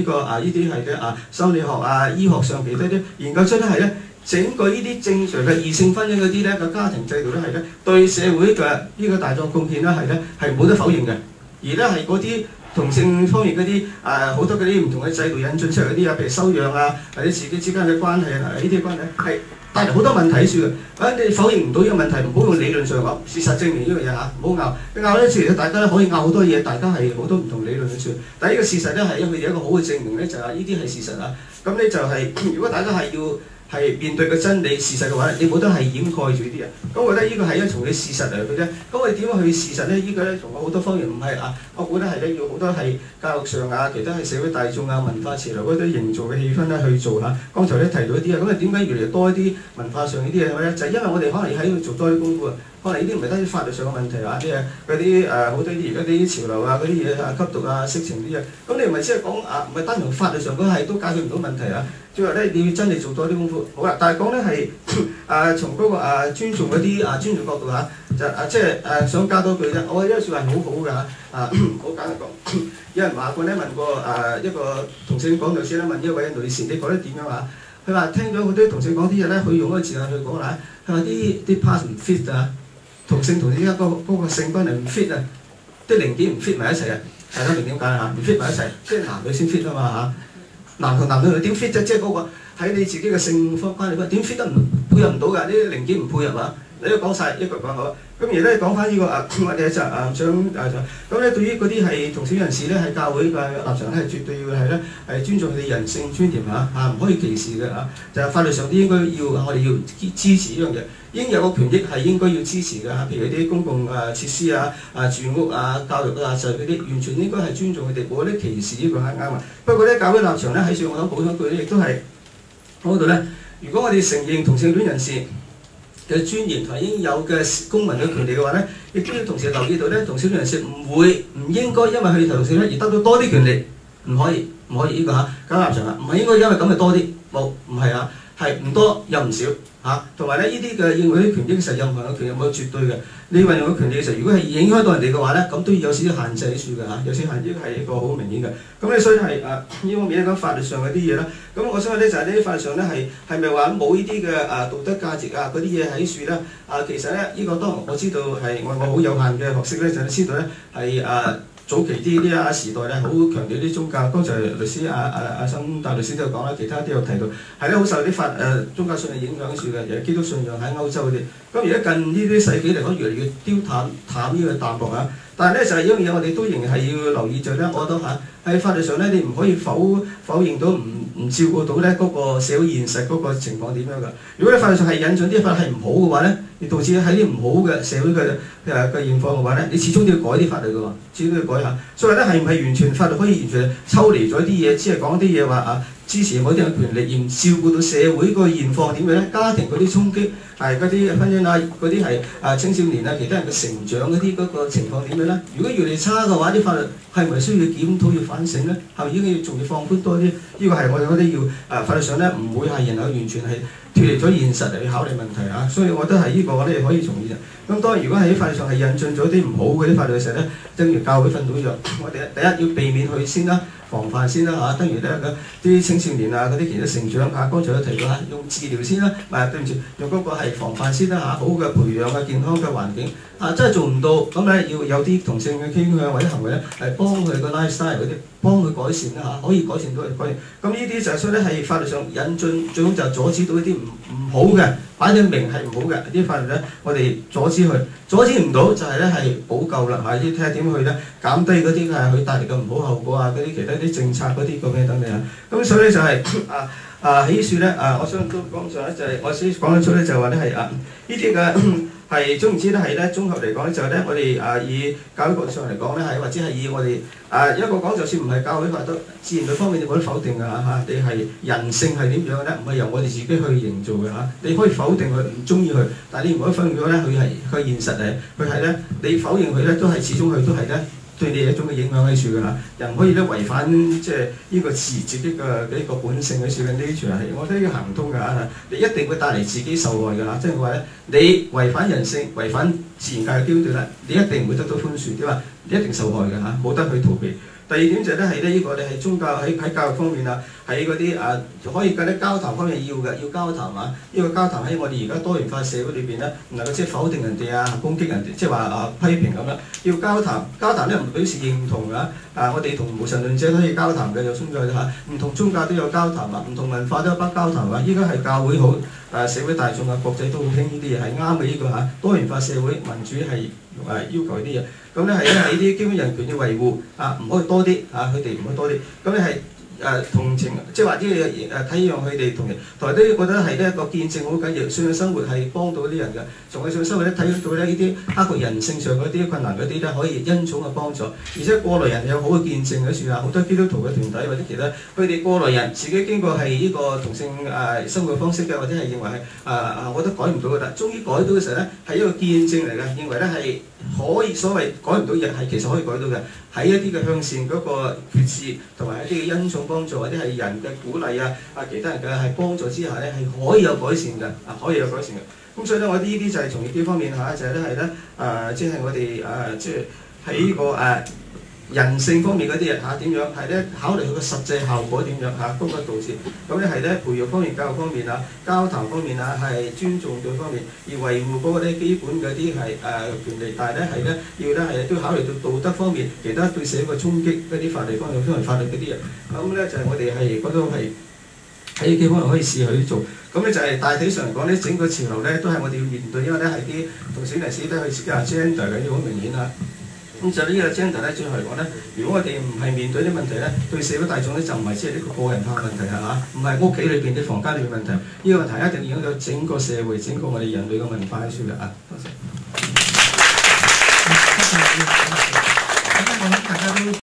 呢啲係嘅心理學醫學上其他啲研究出咧係咧，整個呢啲正常嘅異性婚姻嗰啲咧個家庭制度咧係咧對社會嘅呢個大眾貢獻咧係咧係冇得否認嘅，而咧係嗰啲同性方面嗰啲好多嗰啲唔同嘅制度引進出嚟嗰啲譬如收養或者自己之間嘅關係呢啲關係係帶嚟好多問題喺處嘅。你否認唔到呢個問題，唔好用理論上講，事實證明呢樣嘢唔好拗。你拗咧，自然大家可以拗好多嘢，大家係好多唔同理論喺處。但係呢個事實咧係因為佢哋一個好嘅證明咧，就係呢啲係事實咁咧就係、如果大家係要係面對個真理事實嘅話，你冇得係掩蓋住啲人。咁我覺得呢個係從你事實嚟嘅啫。咁我哋點樣去事實咧？呢個咧從好多方面唔係我覺得係咧要好多係教育上其他係社會大眾文化潮流嗰啲營造嘅氣氛咧去做剛才咧提到一啲咁點解越嚟越多一啲文化上呢啲嘢咧？就係因為我哋可能喺度做多啲功夫可能呢啲唔係單止法律上嘅問題嗰啲好多啲而家啲潮流嗰啲嘢吸毒色情啲嘢。咁你唔係只係講唔係單從法律上講係都解決唔到問題即係話咧，你要真係做多啲功夫。好啦，但係講咧係從嗰個尊重嗰啲尊重角度即係想加多句啫。我覺得呢句説話係好好㗎好簡單講。有人話過咧問過一個同性講道師咧問呢一位女士，你覺得點樣佢話聽咗好多同性講啲嘢咧，佢用嗰個字眼去講佢話啲 part 唔 fit 同性之間嗰個性關係唔 fit 啲零件唔 fit 埋一齊大家明點解唔 fit 埋一齊，即係男女先 fit 嘛男同男女點 fit 啫？即係嗰個喺你自己嘅性方關係點 fit 得配合唔到㗎？呢啲零件唔配合你都講晒一句講好。咁而咧講翻呢個我哋就想咁咧，對於嗰啲係同性人士咧喺教會嘅立場咧係絕對要係咧係尊重佢哋人性尊嚴唔可以歧視嘅就係法律上都應該要我哋要支持呢樣嘢，應有嘅權益係應該要支持嘅譬如啲公共設施住屋教育就係嗰啲完全應該係尊重佢哋，冇啲歧視呢個係啱。不過咧教會立場咧喺處我想補充句咧，亦都係嗰度咧，如果我哋承認同性戀人士嘅尊嚴同應有嘅公民嘅權利嘅話咧，亦都要同時留意到咧，同性戀人士唔應該因為佢同性戀而得到多啲權利，唔可以呢個教立場唔係應該因為咁就多啲，唔係係唔多又唔少同埋咧呢啲嘅應許啲權益其實任何嘅權利冇絕對嘅，你運用嘅權利其實如果係影響到人哋嘅話咧，咁都要有少少限制喺處嘅有少少限制係一個好明顯嘅。咁咧所以係呢方面咧講法律上嗰啲嘢啦。咁我想咧就係呢啲法律上咧係咪話冇呢啲嘅道德價值嗰啲嘢喺處咧？其實咧呢個當然我知道係我好有限嘅學識咧，就知道咧係早期啲時代咧，好強調啲宗教。剛才律師森大律師都有講啦，其他都有提到，係咧好受啲宗教信仰影響住嘅，尤其基督信仰喺歐洲嗰啲。咁而家近呢啲世紀嚟講，越嚟越淡呢個淡薄但係咧就係一樣嘢，我哋都仍然係要留意著咧。我覺得喺法律上咧，你唔可以否認到唔照顧到咧嗰個社會現實嗰個情況點樣㗎。如果你法律上係引進啲法律係唔好嘅話咧，你導致喺啲唔好嘅社會嘅現況嘅話咧，你始終都要改啲法律㗎喎，始終都要改下。所以咧係唔係完全法律可以完全抽離咗啲嘢，只係講啲嘢話支持某啲人嘅權利，而唔照顧到社會個現況點樣咧？家庭嗰啲衝擊係嗰啲婚姻嗰啲係青少年其他人嘅成長嗰個情況點樣咧？如果越嚟越差嘅話，啲法律係咪需要檢討要反省咧？係咪應該仲要放寬多啲？呢個係我哋覺得要法律上咧唔會係人口完全係脫離咗現實嚟去考慮問題所以我覺得係呢個我哋可以從現實。咁當然如果喺法律上係引進咗啲唔好嘅啲法律嘅時候咧，正如教會訓導咗，我哋第一要避免佢先啦。防範先啦等於咧啲青少年嗰啲其他成長剛才都提到用治療先啦，對唔住，用嗰個係防範先啦好嘅培養健康嘅環境真係做唔到，咁咧要有啲同性嘅傾向或者行為咧係幫佢個 lifestyle 嗰啲，幫佢改善啦可以改善到改善。咁呢啲就係所以咧係法律上引進，最好就阻止到一啲唔好嘅，擺到明係唔好嘅啲法律咧，我哋阻止佢，阻止唔到就係咧係補救啦睇下點去咧減低嗰啲佢帶嚟嘅唔好後果嗰啲其他啲政策嗰啲咁嘅等等咁所以咧就係喺處咧我想都講上咧就係我先講得出咧就係話咧係呢啲嘅係總言之咧係咧綜合嚟講咧就係咧我哋以教育角度上嚟講咧係或者係以我哋一個講就算唔係教會法都自然嗰方面你冇得否定㗎你係人性係點樣咧？唔係由我哋自己去營造嘅你可以否定佢唔中意佢，但係你唔可以否認咗咧佢係佢現實嚟，佢係咧你否認佢咧都係始終佢都係咧。對你一種嘅影響喺處㗎人可以咧違反即係呢個自己嘅呢個本性喺處嘅 nature 係，我覺得要行唔通㗎你一定會帶嚟自己受害㗎即係話咧，你違反人性、違反自然界嘅標準你一定唔會得到寬恕，你一定受害㗎冇得去逃避。第二點就咧係咧呢個我哋係宗教喺教育方面啊，喺嗰啲可以嗰啲交談方面要交談啊。呢個交談喺我哋而家多元化社會裏邊咧，唔能夠即係否定人哋啊、攻擊人哋，即係話批評咁啦。要交談，交談咧唔表示認同啊。我哋同無神論者可以交談嘅，有宗教唔同宗教都有交談啊，唔同文化都有交談啊。依家係教會好社會大眾啊，國際都好興呢啲嘢，係啱嘅呢個多元化社會民主係要求呢啲嘢。咁咧係咧喺啲基本人權嘅維護唔可以多啲佢哋唔可以多啲。咁咧係同情，即係話啲體諒佢哋同人，同埋都覺得係呢一個見證好緊要。信仰生活係幫到啲人嘅，從佢信仰生活咧睇到咧呢啲包括人性上嗰啲困難嗰啲咧，可以恩寵嘅幫助。而且過來人有好嘅見證喺處好多基督徒嘅團體或者其他，佢哋過來人自己經過係呢個同性生活方式嘅，或者係認為係我覺得改唔到嘅，但終於改到嘅時候咧，係一個見證嚟嘅，認為咧係可以所謂改唔到嘢係其實可以改到嘅，喺一啲嘅向善嗰個決志同埋一啲嘅恩寵幫助或者係人嘅鼓勵其他人嘅係幫助之下咧係可以有改善嘅，可以有改善嘅。咁所以咧，我哋呢啲就係從呢方面就係咧係咧即係我哋即係喺呢個人性方面嗰啲嘢點樣係咧考慮佢個實際效果點樣嗰個導致。咁咧係咧培育方面、教育方面交談方面係尊重對方面，而維護嗰個咧基本嗰啲係權利，但係咧係咧要咧係都考慮到道德方面，其他對社會衝擊嗰啲法律方面，因為法律嗰啲嘢。咁咧就係我哋係覺得係喺基本上可以試去做。咁咧就係大體上嚟講咧，整個潮流咧都係我哋要面對，因為咧係啲同性戀死得去 gender 嘅，好明顯咁就呢個 gender 咧，最後嚟講咧，如果我哋唔係面對啲問題咧，對社會大眾咧就唔係即係呢個個人化問題唔係屋企裏邊啲房間裏邊問題，呢個問題一定影響到整個社會、整個我哋人類嘅文化喺處嘅多謝。